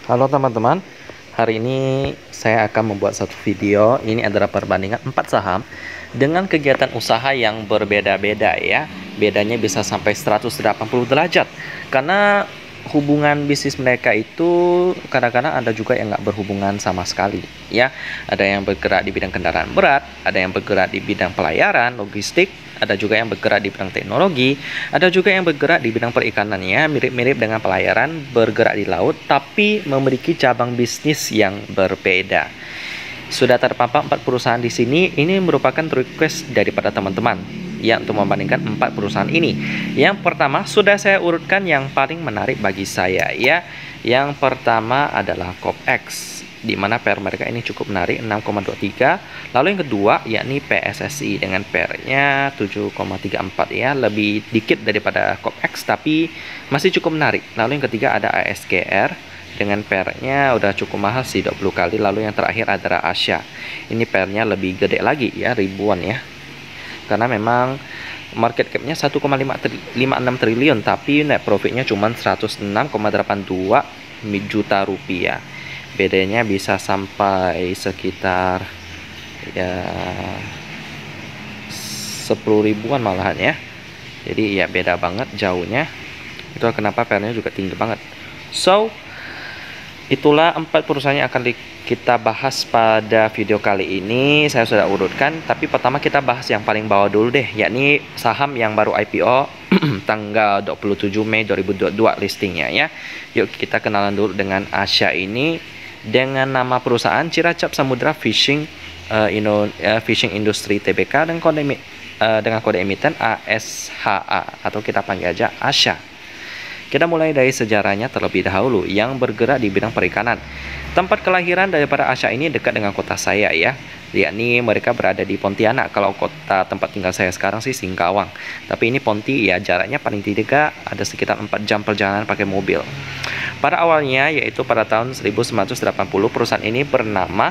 Halo teman-teman, hari ini saya akan membuat satu video. Ini adalah perbandingan 4 saham dengan kegiatan usaha yang berbeda-beda ya. Bedanya bisa sampai 180 derajat. Karena hubungan bisnis mereka itu kadang-kadang ada juga yang nggak berhubungan sama sekali ya. Ada yang bergerak di bidang kendaraan berat, ada yang bergerak di bidang pelayaran, logistik, ada juga yang bergerak di bidang teknologi, ada juga yang bergerak di bidang perikanan ya, mirip-mirip dengan pelayaran, bergerak di laut, tapi memiliki cabang bisnis yang berbeda. Sudah terpampang 4 perusahaan di sini. Ini merupakan request daripada teman-teman ya untuk membandingkan 4 perusahaan ini. Yang pertama sudah saya urutkan yang paling menarik bagi saya ya. Yang pertama adalah COPX, di mana PR mereka ini cukup menarik 6,23. Lalu yang kedua yakni PSSI dengan PR-nya 7,34 ya, lebih dikit daripada COPX tapi masih cukup menarik. Lalu yang ketiga ada ASGR dengan PR-nya udah cukup mahal sih, 20 kali. Lalu yang terakhir adalah Asia. Ini PR-nya lebih gede lagi ya, ribuan ya. Karena memang market cap-nya 1,56 triliun tapi net profit-nya cuma 106,82 juta rupiah. Bedanya bisa sampai sekitar ya 10 ribuan malahan ya. Jadi ya beda banget jauhnya. Itu kenapa PR-nya juga tinggi banget. So, itulah 4 perusahaan yang akan kita bahas pada video kali ini. Saya sudah urutkan, tapi pertama kita bahas yang paling bawah dulu deh, yakni saham yang baru IPO tanggal 27 Mei 2022 listingnya ya. Yuk kita kenalan dulu dengan Asia ini dengan nama perusahaan Cilacap Samudra Fishing Fishing Industry Tbk dan dengan kode emiten ASHA atau kita panggil aja Asia. Kita mulai dari sejarahnya terlebih dahulu yang bergerak di bidang perikanan. Tempat kelahiran daripada Asia ini dekat dengan kota saya ya, yakni mereka berada di Pontianak. Kalau kota tempat tinggal saya sekarang sih Singkawang, tapi ini Ponti ya, jaraknya paling tidak ada sekitar 4 jam perjalanan pakai mobil. Pada awalnya yaitu pada tahun 1980 perusahaan ini bernama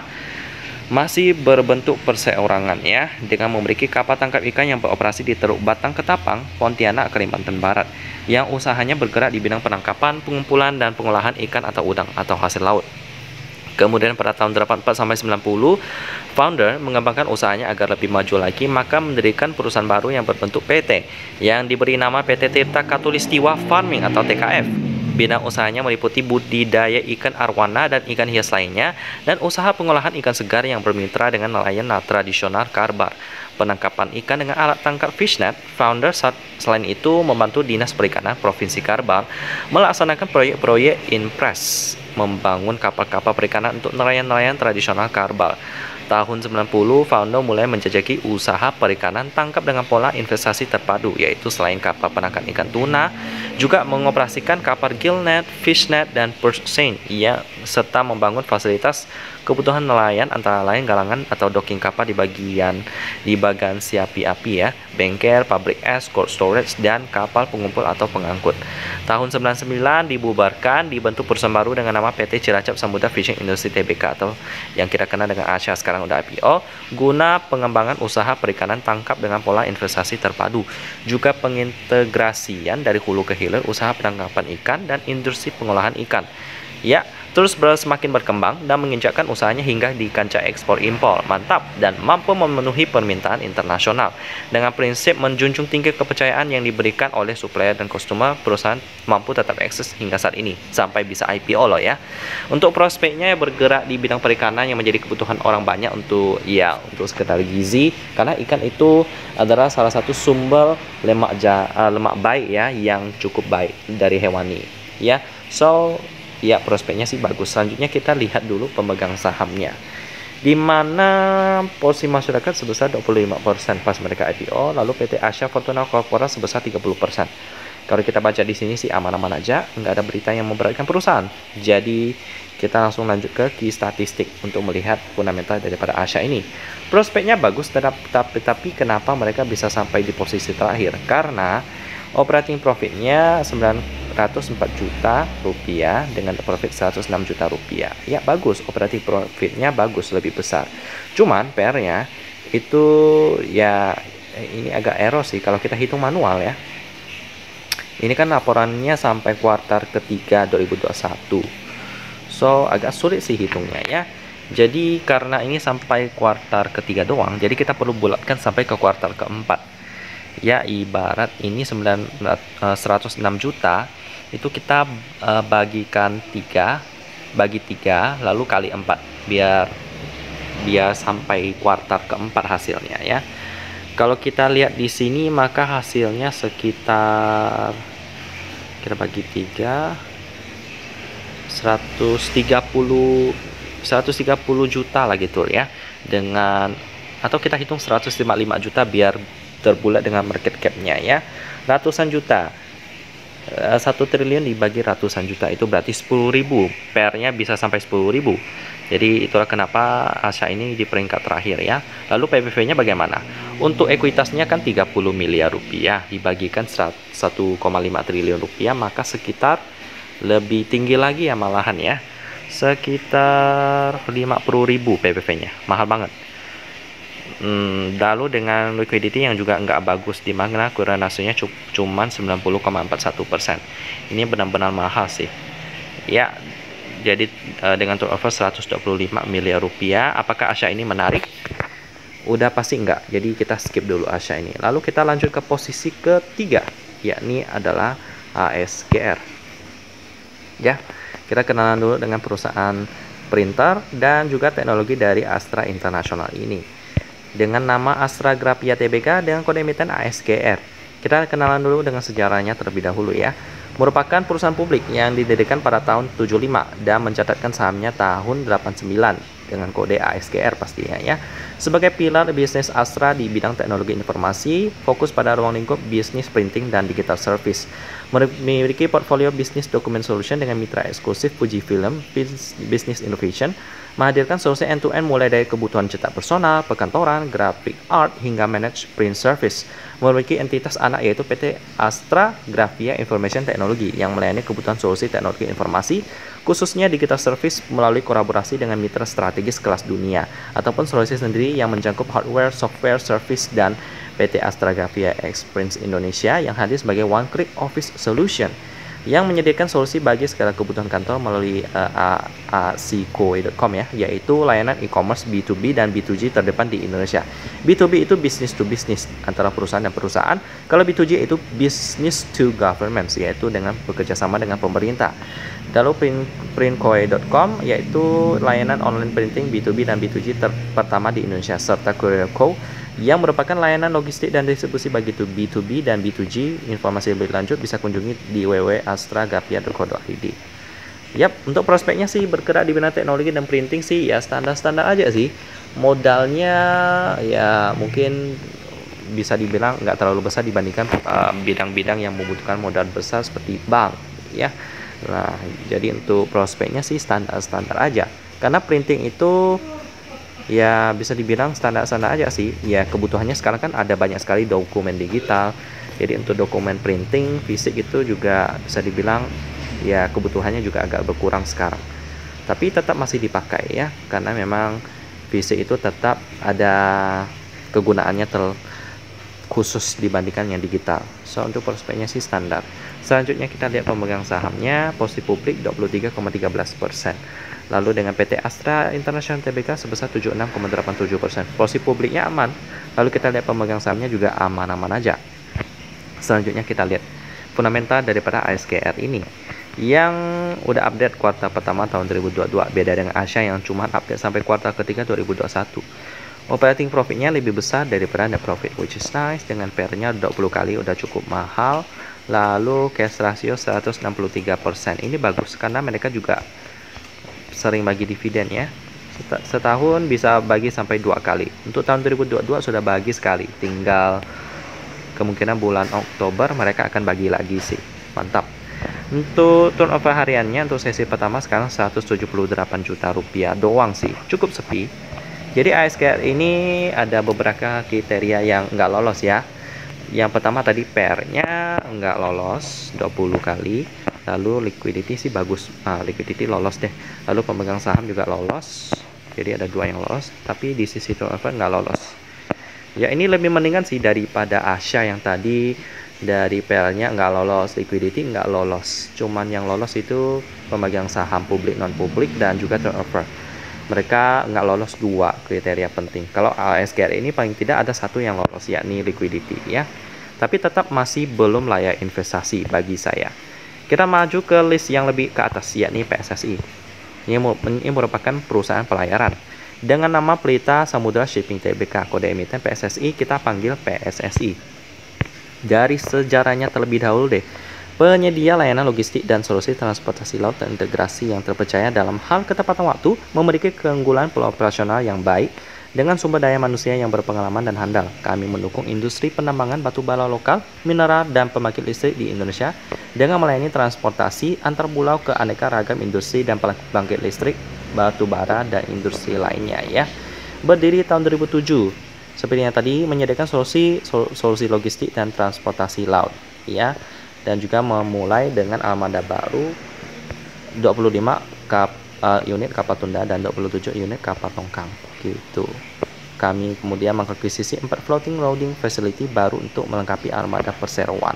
masih berbentuk perseorangan ya, dengan memiliki kapal tangkap ikan yang beroperasi di Teluk Batang Ketapang, Pontianak, Kalimantan Barat, yang usahanya bergerak di bidang penangkapan, pengumpulan dan pengolahan ikan atau udang atau hasil laut. Kemudian pada tahun 84 sampai 90, founder mengembangkan usahanya agar lebih maju lagi, maka mendirikan perusahaan baru yang berbentuk PT yang diberi nama PT Tirta Katulistiwa Farming atau TKF. Bidang usahanya meliputi budidaya ikan arwana dan ikan hias lainnya, dan usaha pengolahan ikan segar yang bermitra dengan nelayan tradisional Karbar. Penangkapan ikan dengan alat tangkap fishnet. Founder selain itu membantu Dinas Perikanan Provinsi Karbar melaksanakan proyek-proyek Inpres, membangun kapal-kapal perikanan untuk nelayan-nelayan tradisional Karbar. Tahun 90, founder mulai menjajaki usaha perikanan tangkap dengan pola investasi terpadu, yaitu selain kapal penangkap ikan tuna, juga mengoperasikan kapal gillnet, fishnet, dan purse seine, serta membangun fasilitas kebutuhan nelayan antara lain galangan atau docking kapal di bagian siapi api ya, bengkel, pabrik es, cold storage, dan kapal pengumpul atau pengangkut. Tahun 99 dibubarkan, dibentuk perusahaan baru dengan nama PT Cilacap Samudra Fishing Industry Tbk atau yang kita kenal dengan Asia, sekarang udah IPO, guna pengembangan usaha perikanan tangkap dengan pola investasi terpadu, juga pengintegrasian dari hulu ke hilir usaha penangkapan ikan dan industri pengolahan ikan. Ya, terus semakin berkembang dan menginjakkan usahanya hingga di kancah ekspor impor mantap dan mampu memenuhi permintaan internasional. Dengan prinsip menjunjung tinggi kepercayaan yang diberikan oleh supplier dan customer, perusahaan mampu tetap eksis hingga saat ini sampai bisa IPO loh ya. Untuk prospeknya bergerak di bidang perikanan yang menjadi kebutuhan orang banyak untuk sekedar gizi, karena ikan itu adalah salah satu sumber lemak baik ya, yang cukup baik dari hewani ya. So ya, prospeknya sih bagus. Selanjutnya kita lihat dulu pemegang sahamnya, di mana porsi masyarakat sebesar 25% pas mereka IPO. Lalu PT Asia Fortuna Corpora sebesar 30%. Kalau kita baca di sini sih aman-aman aja, nggak ada berita yang memberatkan perusahaan. Jadi kita langsung lanjut ke key statistik untuk melihat fundamental daripada Asia ini. Prospeknya bagus, tapi kenapa mereka bisa sampai di posisi terakhir? Karena operating profitnya 904 juta rupiah dengan profit 106 juta rupiah. Ya bagus, operating profitnya bagus, lebih besar. Cuman PR-nya itu ya ini agak error sih kalau kita hitung manual ya. Ini kan laporannya sampai kuartal ketiga 2021. So agak sulit sih hitungnya ya. Jadi karena ini sampai kuartal ketiga doang, jadi kita perlu bulatkan sampai ke kuartal keempat. Ya ibarat ini 106 juta itu kita bagikan 3 bagi 3 lalu kali 4 biar sampai kuartal keempat hasilnya ya. Kalau kita lihat di sini maka hasilnya sekitar kita bagi 3 130 juta lah gitu ya, dengan atau kita hitung 155 juta biar terbulat dengan market cap-nya ya. Ratusan juta, 1 triliun dibagi ratusan juta itu berarti 10.000, PER-nya bisa sampai 10.000. Jadi itulah kenapa Asha ini di peringkat terakhir ya. Lalu PBV-nya bagaimana? Untuk ekuitasnya kan 30 miliar rupiah dibagikan 1,5 triliun rupiah, maka sekitar lebih tinggi lagi ya malahan ya. Sekitar 50.000 PBV-nya, mahal banget. Lalu dengan liquidity yang juga nggak bagus, di mana kuranasinya cuman 90,41%. Ini benar-benar mahal sih ya. Jadi dengan turnover 125 miliar rupiah, apakah Asha ini menarik? Udah pasti enggak, jadi kita skip dulu Asha ini. Lalu kita lanjut ke posisi ketiga, yakni adalah ASGR ya. Kita kenalan dulu dengan perusahaan printer dan juga teknologi dari Astra International ini dengan nama Astra Graphia Tbk dengan kode emiten ASGR. Kita kenalan dulu dengan sejarahnya terlebih dahulu ya. Merupakan perusahaan publik yang didirikan pada tahun 75 dan mencatatkan sahamnya tahun 89 dengan kode ASGR pastinya ya. Sebagai pilar bisnis Astra di bidang teknologi informasi, fokus pada ruang lingkup bisnis printing dan digital service. Memiliki portfolio bisnis document solution dengan mitra eksklusif Fujifilm Business Innovation, menghadirkan solusi end-to-end mulai dari kebutuhan cetak personal, perkantoran, graphic art, hingga manage print service. Memiliki entitas anak yaitu PT Astra Graphia Information Technology yang melayani kebutuhan solusi teknologi informasi, khususnya digital service melalui kolaborasi dengan mitra strategis kelas dunia, ataupun solusi sendiri yang mencakup hardware, software, service, dan PT Astra Graphia Experience Indonesia yang hadir sebagai one click office solution yang menyediakan solusi bagi segala kebutuhan kantor melalui acco.com ya, yaitu layanan e-commerce B2B dan B2G terdepan di Indonesia. B2B itu business to business antara perusahaan dan perusahaan. Kalau B2G itu business to government, yaitu dengan bekerjasama dengan pemerintah. Lalu printcoe.com yaitu layanan online printing B2B dan B2G pertama di Indonesia, serta Courier.co yang merupakan layanan logistik dan distribusi bagi B2B dan B2G. Informasi lebih lanjut bisa kunjungi di www.astragraphia.co.id. Yap, untuk prospeknya sih bergerak di bidang teknologi dan printing sih ya standar-standar aja sih. Modalnya ya mungkin bisa dibilang nggak terlalu besar dibandingkan bidang-bidang yang membutuhkan modal besar seperti bank ya. Nah, jadi untuk prospeknya sih standar-standar aja. Karena printing itu ya bisa dibilang standar-standar aja sih. Ya kebutuhannya sekarang kan ada banyak sekali dokumen digital. Jadi untuk dokumen printing fisik itu juga bisa dibilang ya kebutuhannya juga agak berkurang sekarang. Tapi tetap masih dipakai ya, karena memang fisik itu tetap ada kegunaannya khusus dibandingkan yang digital. So untuk prospeknya sih standar. Selanjutnya kita lihat pemegang sahamnya. Posisi publik 23,13%. Lalu dengan PT Astra International Tbk sebesar 76,87%. Posisi publiknya aman. Lalu kita lihat pemegang sahamnya juga aman-aman aja. Selanjutnya kita lihat fundamental daripada ASGR ini yang udah update kuartal pertama tahun 2022, beda dengan Asha yang cuma update sampai kuartal ketiga 2021. Operating profitnya lebih besar daripada net profit, which is nice, dengan PER-nya 20 kali, udah cukup mahal. Lalu cash ratio 163%. Ini bagus karena mereka juga sering bagi dividen ya. Setahun bisa bagi sampai 2 kali. Untuk tahun 2022 sudah bagi sekali. Tinggal kemungkinan bulan Oktober mereka akan bagi lagi sih. Mantap. Untuk turnover hariannya untuk sesi pertama sekarang 178 juta rupiah doang sih. Cukup sepi. Jadi ASGR ini ada beberapa kriteria yang nggak lolos ya. Yang pertama tadi PER-nya nggak lolos 20 kali. Lalu liquidity sih bagus, liquidity lolos deh. Lalu pemegang saham juga lolos. Jadi ada 2 yang lolos. Tapi di sisi turnover nggak lolos. Ya ini lebih mendingan sih daripada Asha yang tadi dari PER-nya nggak lolos, liquidity nggak lolos. Cuman yang lolos itu pemegang saham publik non publik, dan juga turnover. Mereka nggak lolos 2 kriteria penting. Kalau ASGR ini paling tidak ada 1 yang lolos, yakni liquidity ya. Tapi tetap masih belum layak investasi bagi saya. Kita maju ke list yang lebih ke atas, yakni PSSI. Ini merupakan perusahaan pelayaran. Dengan nama Pelita Samudra Shipping Tbk, kode emiten PSSI, kita panggil PSSI. Dari sejarahnya terlebih dahulu deh. Penyedia layanan logistik dan solusi transportasi laut terintegrasi yang terpercaya dalam hal ketepatan waktu, memiliki keunggulan operasional yang baik, dengan sumber daya manusia yang berpengalaman dan handal. Kami mendukung industri penambangan batu bara lokal, mineral, dan pembangkit listrik di Indonesia dengan melayani transportasi antar pulau ke aneka ragam industri dan pembangkit listrik, batu bara, dan industri lainnya ya. Berdiri tahun 2007. Seperti yang tadi, menyediakan solusi logistik dan transportasi laut ya. Dan juga memulai dengan armada baru 25 unit kapal tunda dan 27 unit kapal tongkang gitu. Kami kemudian mengakuisisi 4 floating loading facility baru untuk melengkapi armada perseroan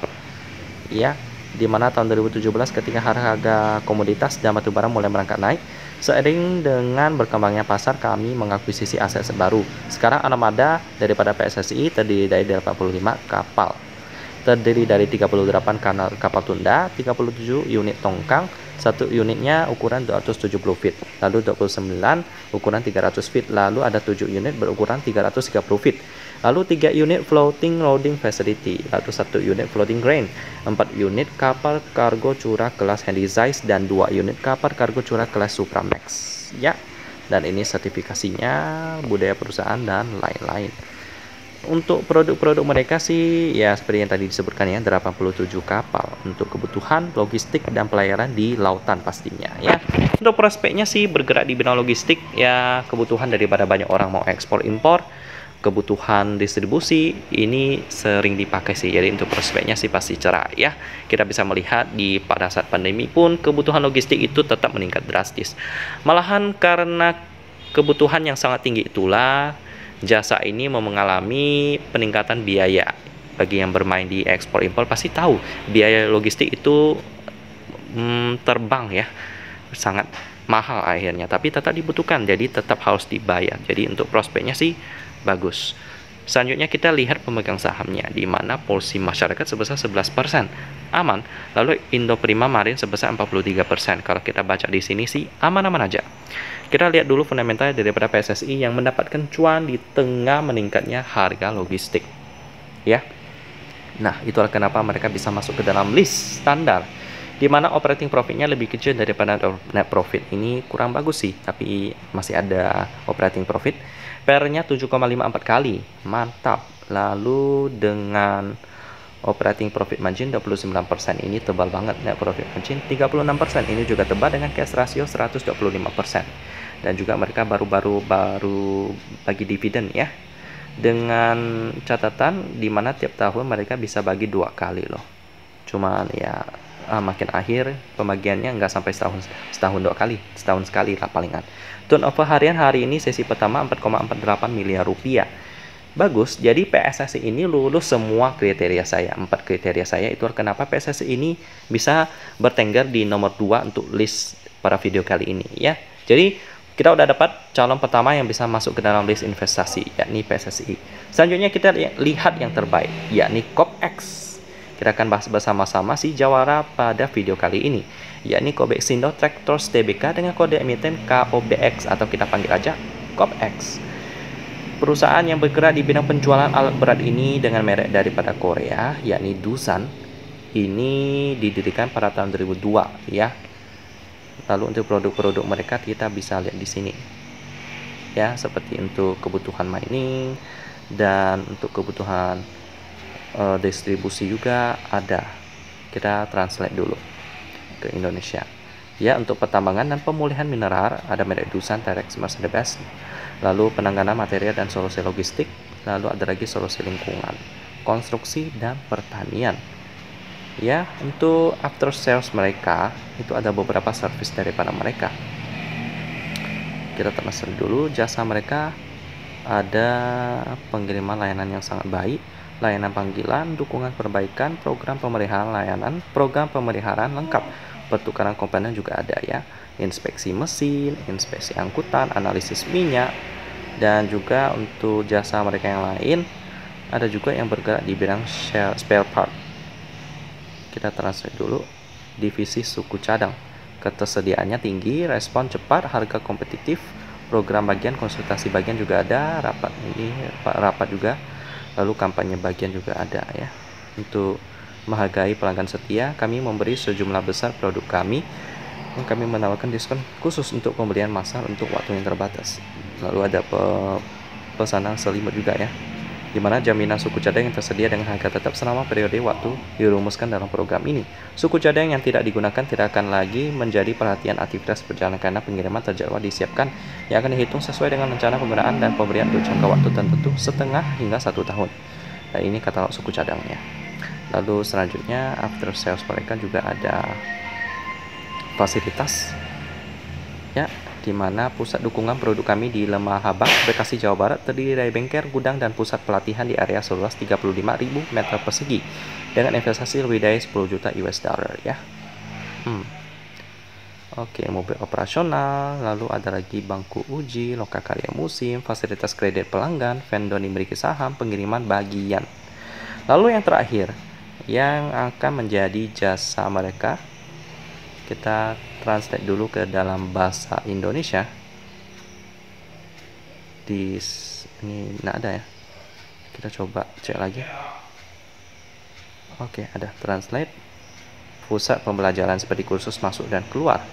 ya, di mana tahun 2017 ketika harga komoditas dan batu bara mulai merangkak naik, seiring dengan berkembangnya pasar, kami mengakuisisi aset baru. Sekarang armada daripada PSSI terdiri dari 85 kapal, terdiri dari 38 kapal tunda, 37 unit tongkang, 1 unitnya ukuran 270 feet, lalu 29 ukuran 300 feet, lalu ada 7 unit berukuran 330 feet, lalu 3 unit floating loading facility, lalu 1 unit floating crane, 4 unit kapal kargo curah kelas Handysize, dan 2 unit kapal kargo curah kelas Supramax ya. Dan ini sertifikasinya, budaya perusahaan, dan lain-lain. Untuk produk-produk mereka sih ya seperti yang tadi disebutkan ya, 87 kapal untuk kebutuhan logistik dan pelayaran di lautan pastinya ya. Untuk prospeknya sih bergerak di bidang logistik ya, kebutuhan daripada banyak orang mau ekspor impor, kebutuhan distribusi ini sering dipakai sih. Jadi untuk prospeknya sih pasti cerah ya. Kita bisa melihat di pada saat pandemi pun kebutuhan logistik itu tetap meningkat drastis. Malahan karena kebutuhan yang sangat tinggi itulah jasa ini mengalami peningkatan biaya. Bagi yang bermain di ekspor impor pasti tahu biaya logistik itu terbang ya, sangat mahal akhirnya, tapi tetap dibutuhkan, jadi tetap harus dibayar. Jadi untuk prospeknya sih bagus. Selanjutnya kita lihat pemegang sahamnya, di mana porsi masyarakat sebesar 11%, aman. Lalu Indoprima Marine sebesar 43%. Kalau kita baca di sini sih aman-aman aja. Kita lihat dulu fundamental daripada PSSI yang mendapatkan cuan di tengah meningkatnya harga logistik. Ya. Nah, itulah kenapa mereka bisa masuk ke dalam list standar, di mana operating profitnya lebih kecil daripada net profit. Ini kurang bagus sih, tapi masih ada operating profit. PR-nya 7,54 kali, mantap. Lalu dengan operating profit margin 29%, ini tebal banget. Net profit margin 36%, ini juga tebal dengan cash ratio 125%. Dan juga mereka baru bagi dividen ya, dengan catatan di mana tiap tahun mereka bisa bagi 2 kali loh. Cuman ya makin akhir pembagiannya nggak sampai setahun 2 kali, setahun sekali lah palingan. Turnover harian hari ini sesi pertama 4,48 miliar rupiah. Bagus, jadi PSSI ini lulus semua kriteria saya. 4 kriteria saya, itu kenapa PSSI ini bisa bertengger di nomor 2 untuk list pada video kali ini ya. Jadi kita udah dapat calon pertama yang bisa masuk ke dalam list investasi, yakni PSSI. Selanjutnya kita lihat yang terbaik, yakni COPX. Kita akan bahas bersama-sama si jawara pada video kali ini, yakni Kobexindo Tractors Tbk dengan kode emiten KOBX, atau kita panggil aja COPX. Perusahaan yang bergerak di bidang penjualan alat berat ini dengan merek daripada Korea, yakni Doosan. Ini didirikan pada tahun 2002 ya. Lalu untuk produk-produk mereka kita bisa lihat di sini ya, seperti untuk kebutuhan mining dan untuk kebutuhan distribusi juga ada. Kita translate dulu ke Indonesia ya. Untuk pertambangan dan pemulihan mineral ada merek Doosan, Terex, Mercedes. Lalu penanganan material dan solusi logistik, lalu ada lagi solusi lingkungan, konstruksi, dan pertanian ya. Untuk after sales mereka itu ada beberapa service daripada mereka. Kita telusuri dulu jasa mereka. Ada pengiriman layanan yang sangat baik, layanan panggilan, dukungan perbaikan, program pemeliharaan layanan, program pemeliharaan lengkap, pertukaran komponen juga ada ya, inspeksi mesin, inspeksi angkutan, analisis minyak, dan juga untuk jasa mereka yang lain ada juga yang bergerak di bidang spare part. Kita translate dulu. Divisi suku cadang, ketersediaannya tinggi, respon cepat, harga kompetitif, program bagian, konsultasi bagian juga ada, rapat juga, lalu kampanye bagian juga ada ya. Untuk menghargai pelanggan setia, kami memberi sejumlah besar produk kami menawarkan diskon khusus untuk pembelian massal untuk waktu yang terbatas. Lalu ada pesanan selimut juga ya, di mana jaminan suku cadang yang tersedia dengan harga tetap selama periode waktu dirumuskan dalam program ini. Suku cadang yang tidak digunakan tidak akan lagi menjadi perhatian aktivitas perjalanan karena pengiriman terjadwal disiapkan yang akan dihitung sesuai dengan rencana penggunaan dan pemberian untuk jangka waktu tertentu setengah hingga 1 tahun. Dan ini katalog suku cadangnya. Lalu selanjutnya after sales mereka juga ada fasilitas ya, di mana pusat dukungan produk kami di Lemah Habang, Bekasi, Jawa Barat terdiri dari bengkel, gudang, dan pusat pelatihan di area seluas 35.000 meter persegi dengan investasi lebih dari 10 juta US dollar ya. Oke, mobil operasional, lalu ada lagi bangku uji, lokal karya musim, fasilitas kredit pelanggan, vendor dimiliki saham, pengiriman bagian. Lalu yang terakhir yang akan menjadi jasa mereka, kita translate dulu ke dalam bahasa Indonesia. Ini nggak ada ya, kita coba cek lagi. Oke, ada translate. Pusat pembelajaran seperti kursus masuk dan keluar,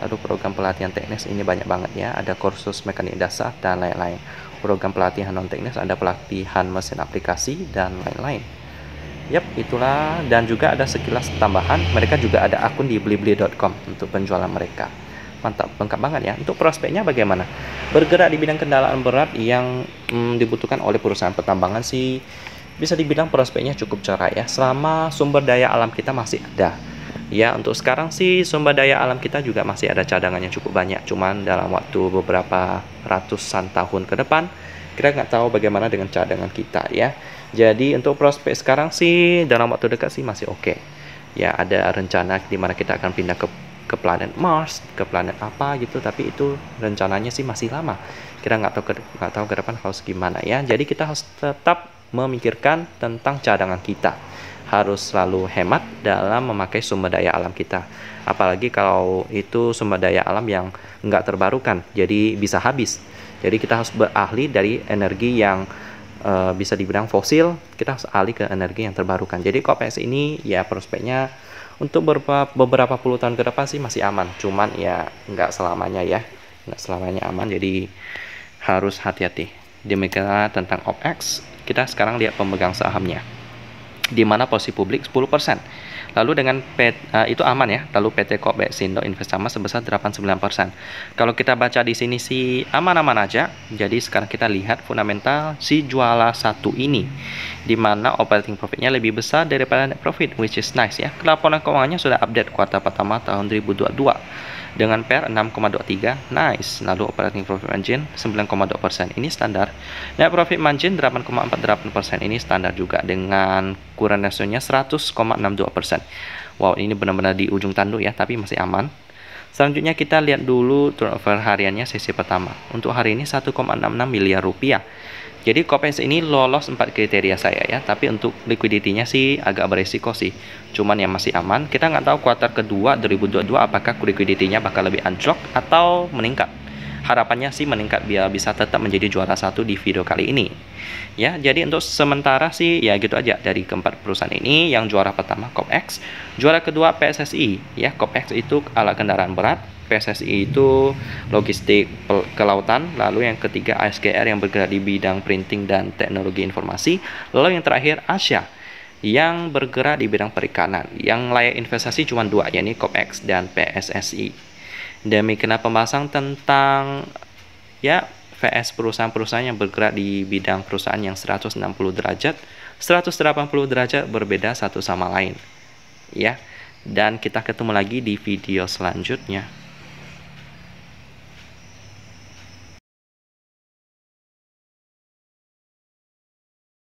lalu program pelatihan teknis ini banyak banget ya, ada kursus mekanik dasar dan lain-lain. Program pelatihan non teknis ada pelatihan mesin aplikasi dan lain-lain. Yap, itulah. Dan juga ada sekilas tambahan, mereka juga ada akun di blibli.com untuk penjualan mereka. Mantap, lengkap banget ya. Untuk prospeknya bagaimana? Bergerak di bidang kendaraan berat yang dibutuhkan oleh perusahaan pertambangan sih, bisa dibilang prospeknya cukup cerah ya, selama sumber daya alam kita masih ada. Ya, untuk sekarang sih sumber daya alam kita juga masih ada cadangannya cukup banyak. Cuman dalam waktu beberapa ratusan tahun ke depan, kita nggak tahu bagaimana dengan cadangan kita ya. Jadi untuk prospek sekarang sih dalam waktu dekat sih masih oke. Ya, ada rencana di mana kita akan pindah ke planet Mars, ke planet apa gitu, tapi itu rencananya sih masih lama. Kita nggak tahu ke depan harus gimana ya. Jadi kita harus tetap memikirkan tentang cadangan kita. Harus selalu hemat dalam memakai sumber daya alam kita. Apalagi kalau itu sumber daya alam yang nggak terbarukan, jadi bisa habis. Jadi kita harus beralih dari energi yang bisa dibilang fosil, kita harus alih ke energi yang terbarukan. Jadi KOPEX ini ya prospeknya untuk beberapa puluh tahun ke depan sih masih aman. Cuman ya nggak selamanya ya, nggak selamanya aman. Jadi harus hati-hati. Demikian tentang OPEX. Kita sekarang lihat pemegang sahamnya, di mana posisi publik 10%. Lalu dengan itu aman ya. Lalu PT Kopeksindo Investama sebesar 89%. Kalau kita baca di sini sih aman-aman aja. Jadi sekarang kita lihat fundamental si juara satu ini, di mana operating profitnya lebih besar daripada net profit, which is nice ya. Laporan keuangannya sudah update kuartal pertama tahun 2022 dengan PER 6,23, nice. Lalu operating profit margin 9,2%, ini standar. Net profit margin 8,48%, ini standar juga dengan current ratio-nya 100,62%. Wow, ini benar-benar di ujung tanduk ya, tapi masih aman. Selanjutnya kita lihat dulu turnover hariannya sesi pertama. Untuk hari ini 1,66 miliar rupiah. Jadi KOPEX ini lolos 4 kriteria saya ya, tapi untuk liquidity-nya sih agak beresiko sih. Cuman yang masih aman. Kita nggak tahu kuartal kedua 2022 apakah liquidity-nya bakal lebih anjlok atau meningkat. Harapannya sih meningkat biar bisa tetap menjadi juara satu di video kali ini. Ya, jadi untuk sementara sih ya gitu aja dari keempat perusahaan ini. Yang juara pertama KOPEX, juara kedua PSSI ya. KOPEX itu alat kendaraan berat, PSSI itu logistik kelautan, lalu yang ketiga ASGR yang bergerak di bidang printing dan teknologi informasi, lalu yang terakhir Asia yang bergerak di bidang perikanan. Yang layak investasi cuma dua, yakni KOPEX dan PSSI. Demikian pembahasan tentang ya VS perusahaan-perusahaan yang bergerak di bidang perusahaan yang 160 derajat, 180 derajat berbeda satu sama lain. Ya. Dan kita ketemu lagi di video selanjutnya.